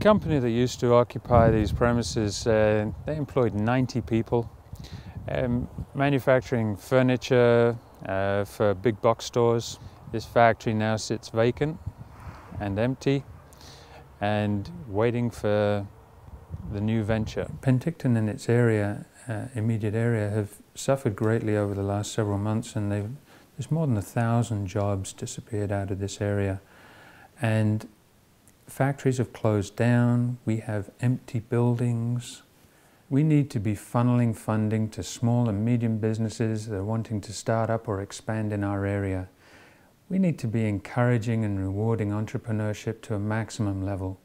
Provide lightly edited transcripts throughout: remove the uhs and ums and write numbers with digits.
company that used to occupy these premises, they employed 90 people, manufacturing furniture for big box stores. This factory now sits vacant and empty and waiting for the new venture. Penticton and its area, immediate area, have suffered greatly over the last several months, and there's more than 1,000 jobs disappeared out of this area. And factories have closed down, we have empty buildings. We need to be funneling funding to small and medium businesses that are wanting to start up or expand in our area. We need to be encouraging and rewarding entrepreneurship to a maximum level.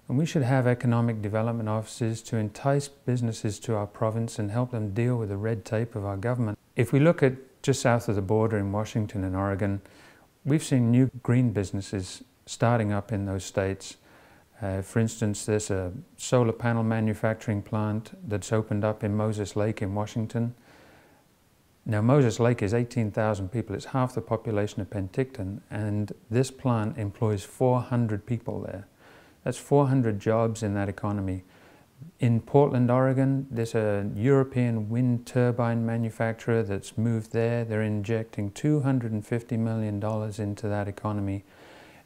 And we should have economic development offices to entice businesses to our province and help them deal with the red tape of our government. If we look at just south of the border in Washington and Oregon, we've seen new green businesses starting up in those states. For instance, there's a solar panel manufacturing plant that's opened up in Moses Lake in Washington. Now, Moses Lake is 18,000 people. It's half the population of Penticton, and this plant employs 400 people there. That's 400 jobs in that economy. In Portland, Oregon, there's a European wind turbine manufacturer that's moved there. They're injecting $250 million into that economy,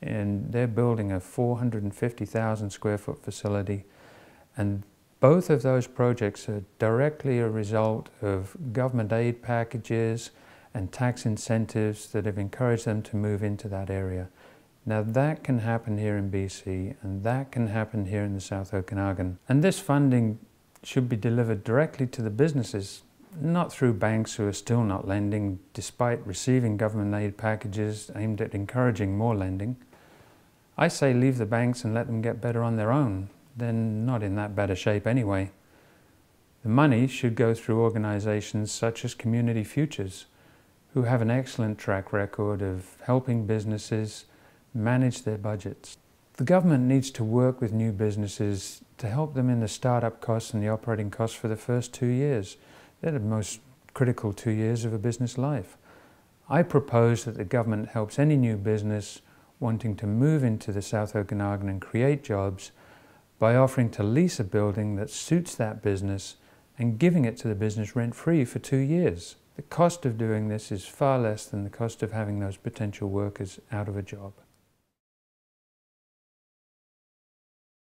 and they're building a 450,000 square foot facility. And both of those projects are directly a result of government aid packages and tax incentives that have encouraged them to move into that area. Now that can happen here in BC, and that can happen here in the South Okanagan. And this funding should be delivered directly to the businesses, not through banks who are still not lending, despite receiving government aid packages aimed at encouraging more lending. I say leave the banks and let them get better on their own. They're not in that bad a shape anyway. The money should go through organizations such as Community Futures, who have an excellent track record of helping businesses manage their budgets. The government needs to work with new businesses to help them in the startup costs and the operating costs for the first 2 years. They're the most critical 2 years of a business life. I propose that the government helps any new business wanting to move into the South Okanagan and create jobs by offering to lease a building that suits that business and giving it to the business rent-free for 2 years. The cost of doing this is far less than the cost of having those potential workers out of a job.